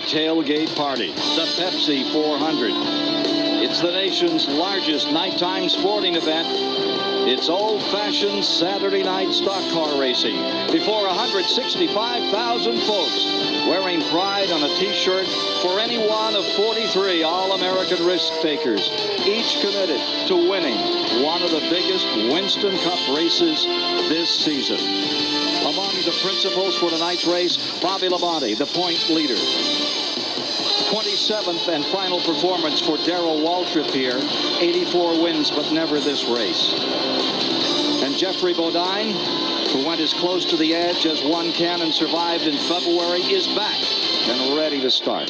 tailgate party, the Pepsi 400. It's the nation's largest nighttime sporting event. It's old-fashioned Saturday night stock car racing before 165,000 folks wearing pride on a T-shirt for any one of 43 All-American risk-takers, each committed to winning one of the biggest Winston Cup races this season. Among the principals for tonight's race, Bobby Labonte, the point leader. 27th and final performance for Darrell Waltrip here. 84 wins, but never this race. And Jeffrey Bodine, who went as close to the edge as one can and survived in February, is back and ready to start.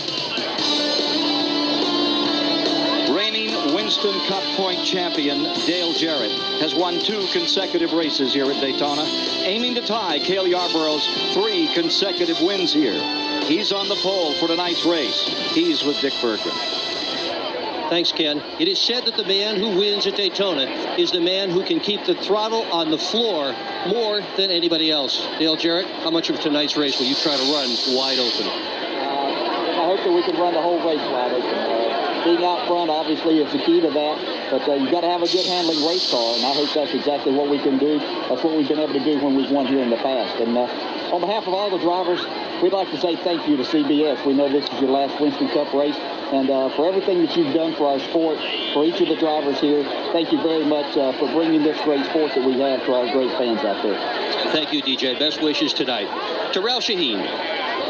Reigning Winston Cup point champion Dale Jarrett has won 2 consecutive races here at Daytona, aiming to tie Cale Yarborough's 3 consecutive wins here. He's on the pole for tonight's race. He's with Dick Berggren. Thanks, Ken. It is said that the man who wins at Daytona is the man who can keep the throttle on the floor more than anybody else. Dale Jarrett, how much of tonight's race will you try to run wide open? I hope that we can run the whole race wide open. Being out front, obviously, is the key to that. But you've got to have a good handling race car, and I hope that's exactly what we can do. That's what we've been able to do when we've won here in the past. And on behalf of all the drivers, we'd like to say thank you to CBS. We know this is your last Winston Cup race. And for everything that you've done for our sport, for each of the drivers here, thank you very much for bringing this great sport that we have to our great fans out there. Thank you, DJ. Best wishes tonight. Terrell Sheheen.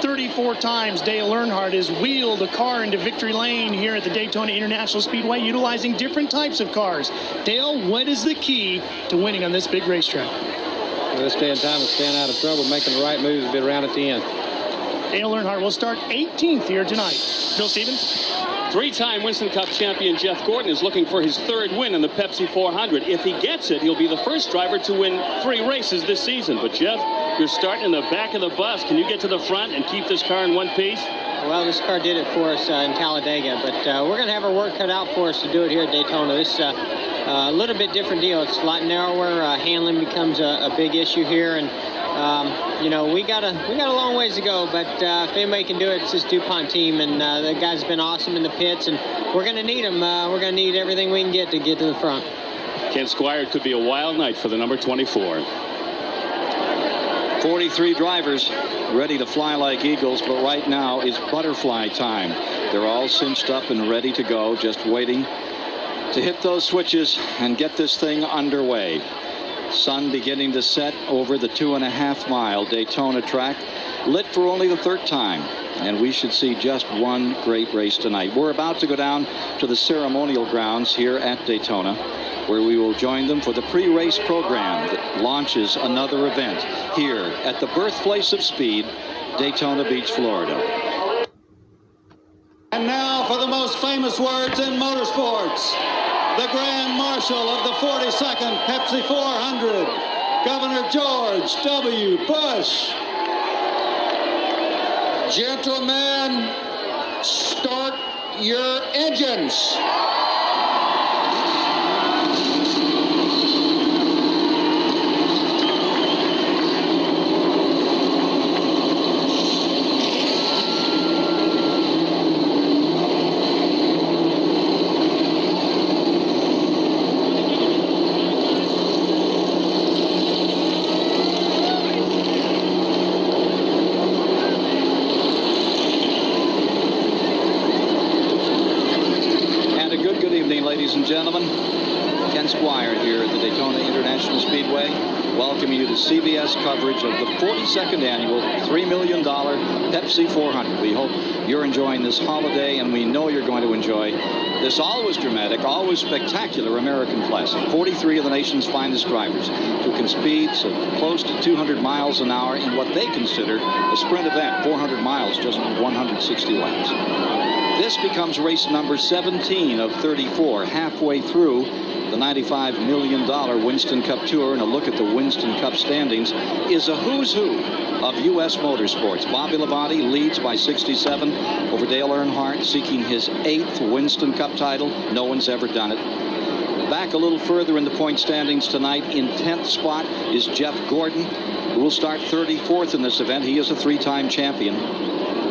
34 times Dale Earnhardt has wheeled a car into victory lane here at the Daytona International Speedway, utilizing different types of cars. Dale, what is the key to winning on this big racetrack? Well, this day and time is staying out of trouble, making the right moves, a bit around at the end. Dale Earnhardt will start 18th here tonight. Bill Stevens? 3-time Winston Cup champion Jeff Gordon is looking for his 3rd win in the Pepsi 400. If he gets it, he'll be the first driver to win 3 races this season. But Jeff, you're starting in the back of the bus. Can you get to the front and keep this car in one piece? Well, this car did it for us in Talladega, but we're going to have our work cut out for us to do it here at Daytona. This is a little bit different deal. It's a lot narrower. Handling becomes a big issue here, and you know, we got a long ways to go, but if anybody can do it, it's this DuPont team, and the guy's been awesome in the pits, and we're going to need him. We're going to need everything we can get to the front. Ken Squier, it could be a wild night for the number 24. 43 drivers ready to fly like eagles, but right now is butterfly time. They're all cinched up and ready to go, just waiting to hit those switches and get this thing underway. Sun beginning to set over the 2.5-mile Daytona track, lit for only the 3rd time, and we should see just one great race tonight. We're about to go down to the ceremonial grounds here at Daytona, where we will join them for the pre-race program that launches another event here at the birthplace of speed, Daytona Beach, Florida. And now for the most famous words in motorsports, the Grand Marshal of the 42nd Pepsi 400, Governor George W. Bush. Gentlemen, start your engines. Ladies and gentlemen, Ken Squier here at the Daytona International Speedway, welcoming you to CBS coverage of the 42nd annual $3 million Pepsi 400. We hope you're enjoying this holiday, and we know you're going to enjoy this always dramatic, always spectacular American classic. 43 of the nation's finest drivers who can speed so close to 200 miles an hour in what they consider a sprint event, 400 miles, just 160 laps. This becomes race number 17 of 34, halfway through the $95 million Winston Cup Tour. And a look at the Winston Cup standings is a who's who of U.S. motorsports. Bobby Labonte leads by 67 over Dale Earnhardt, seeking his 8th Winston Cup title. No one's ever done it. Back a little further in the point standings tonight, in 10th spot is Jeff Gordon, who will start 34th in this event. He is a 3-time champion.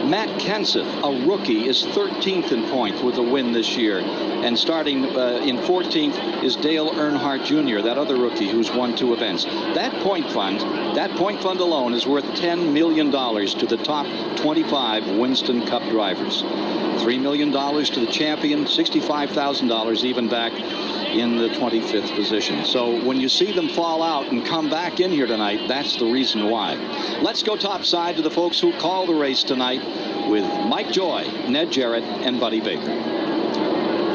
Matt Kenseth, a rookie, is 13th in points with a win this year. And starting in 14th is Dale Earnhardt Jr., that other rookie who's won 2 events. That point fund alone is worth $10 million to the top 25 Winston Cup drivers. $3 million to the champion, $65,000 even back in the 25th position. So when you see them fall out and come back in here tonight, that's the reason why. Let's go topside to the folks who call the race tonight with Mike Joy, Ned Jarrett, and Buddy Baker.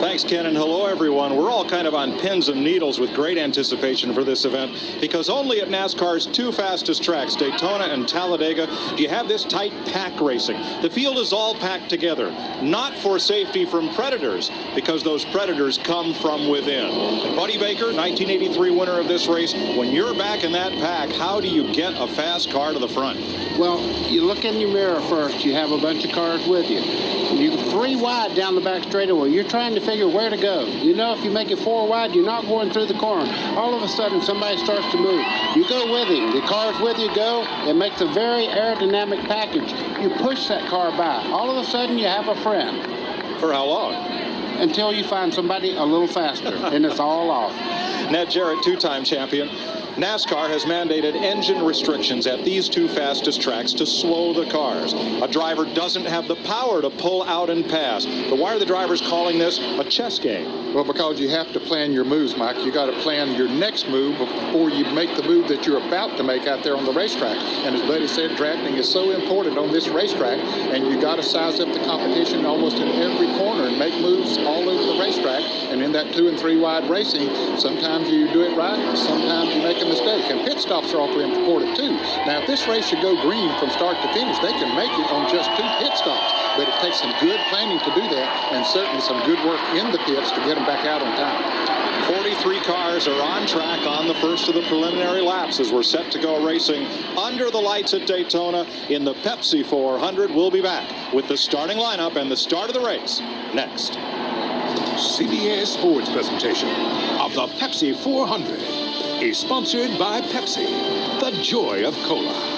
Thanks, Ken, and hello, everyone. We're all kind of on pins and needles with great anticipation for this event because only at NASCAR's 2 fastest tracks, Daytona and Talladega, do you have this tight pack racing. The field is all packed together, not for safety from predators, because those predators come from within. And Buddy Baker, 1983 winner of this race, when you're back in that pack, how do you get a fast car to the front? Well, you look in your mirror first. You have a bunch of cars with you. You're 3 wide down the back straightaway. You're trying to figure where to go. You know, if you make it 4 wide, you're not going through the corner. All of a sudden, somebody starts to move. You go with him. The car's with you, go. It makes a very aerodynamic package. You push that car by. All of a sudden, you have a friend. For how long? Until you find somebody a little faster, and it's all off. Ned Jarrett, 2-time champion. NASCAR has mandated engine restrictions at these 2 fastest tracks to slow the cars. A driver doesn't have the power to pull out and pass. But why are the drivers calling this a chess game? Well, because you have to plan your moves, Mike. You got to plan your next move before you make the move that you're about to make out there on the racetrack. And as Buddy said, drafting is so important on this racetrack, and you got to size up the competition almost in every corner and make moves all over the racetrack. And in that 2 and 3 wide racing, sometimes you do it right, sometimes you make a mistake. And pit stops are awfully important too. Now, if this race should go green from start to finish, they can make it on just 2 pit stops. But it takes some good planning to do that, and certainly some good work in the pits to get them back out on time. 43 cars are on track on the first of the preliminary laps as we're set to go racing under the lights at Daytona in the Pepsi 400. We'll be back with the starting lineup and the start of the race next. CBS Sports presentation of the Pepsi 400 is sponsored by Pepsi, the joy of cola.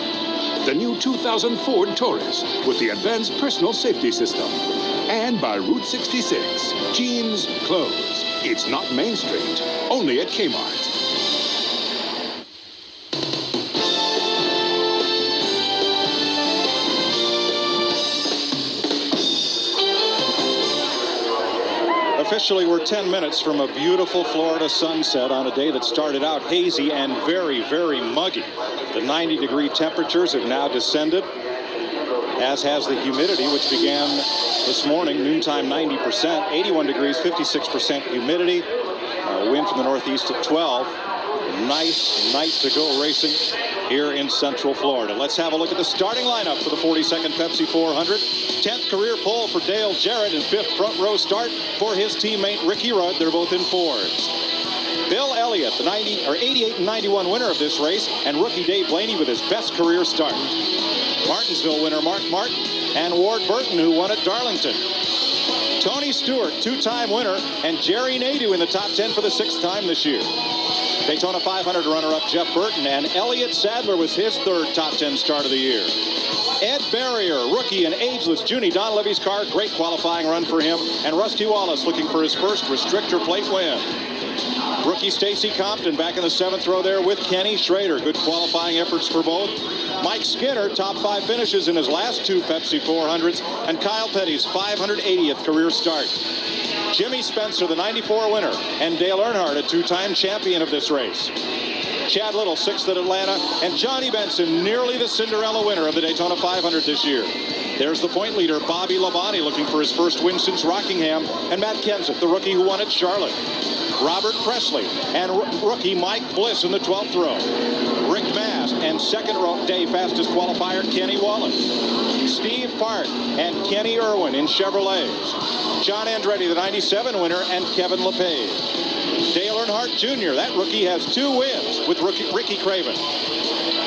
The new 2000 Ford Taurus with the advanced personal safety system. And by Route 66, jeans, clothes. It's not Main Street, only at Kmart. Officially, we're 10 minutes from a beautiful Florida sunset on a day that started out hazy and very, very muggy. The 90-degree temperatures have now descended, as has the humidity, which began this morning, noontime 90%, 81 degrees, 56% humidity. Wind from the northeast at 12. Nice night to go racing here in Central Florida. Let's have a look at the starting lineup for the 42nd Pepsi 400. 10th career pole for Dale Jarrett and 5th front row start for his teammate Ricky Rudd. They're both in Fords. Bill Elliott, the 88 and 91 winner of this race, and rookie Dave Blaney with his best career start. Martinsville winner Mark Martin and Ward Burton, who won at Darlington. Tony Stewart, 2-time winner, and Jerry Nadeau in the top 10 for the 6th time this year. Daytona 500 runner-up Jeff Burton, and Elliott Sadler was his 3rd top 10 start of the year. Ed Barrier, rookie and ageless Junie Donlevy's car, great qualifying run for him, and Rusty Wallace looking for his first restrictor plate win. Rookie Stacy Compton back in the 7th row there with Kenny Schrader. Good qualifying efforts for both. Mike Skinner, top 5 finishes in his last 2 Pepsi 400s, and Kyle Petty's 580th career start. Jimmy Spencer, the 94 winner, and Dale Earnhardt, a 2-time champion of this race. Chad Little, 6th at Atlanta, and Johnny Benson, nearly the Cinderella winner of the Daytona 500 this year. There's the point leader, Bobby Labonte, looking for his first win since Rockingham, and Matt Kenseth, the rookie who won at Charlotte. Robert Presley and rookie Mike Bliss in the 12th row. Rick Mast and 2nd row day fastest qualifier Kenny Wallace. Steve Park and Kenny Irwin in Chevrolets. John Andretti, the 97 winner, and Kevin LePage. Dale Earnhardt Jr., that rookie has 2 wins with Ricky Craven.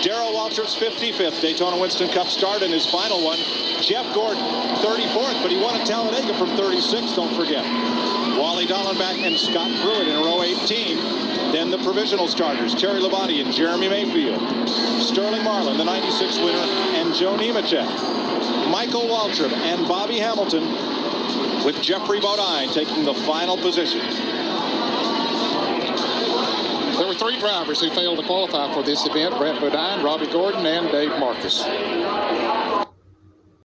Darrell Waltrip's 55th Daytona Winston Cup start in his final one. Jeff Gordon, 34th, but he won at Talladega from 36, don't forget. Wally Dallenbach and Scott Pruitt in row 18. Then the provisional starters, Terry Labonte and Jeremy Mayfield. Sterling Marlin, the 96 winner, and Joe Nemechek. Michael Waltrip and Bobby Hamilton, with Jeffrey Bodine taking the final position. There were 3 drivers who failed to qualify for this event: Brett Bodine, Robbie Gordon, and Dave Marcus.